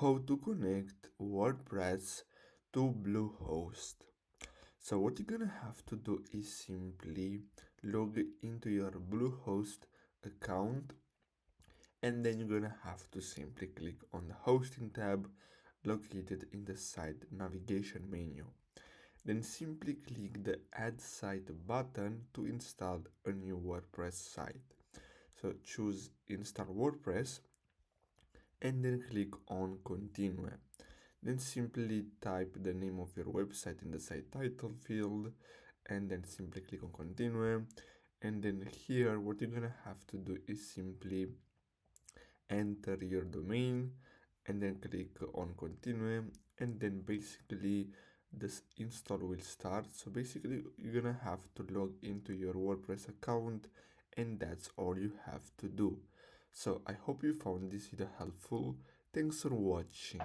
how to connect WordPress to Bluehost. So what you're gonna have to do is simply log into your Bluehost account, and then you're gonna have to simply click on the hosting tab located in the site navigation menu. Then simply click the add site button to install a new WordPress site. So choose install WordPress and then click on continue. Then simply type the name of your website in the site title field and then simply click on continue. And then here what you're gonna have to do is simply enter your domain and then click on continue, and then basically this install will start. So basically you're gonna have to log into your WordPress account, and that's all you have to do. So I hope you found this video helpful. Thanks for watching.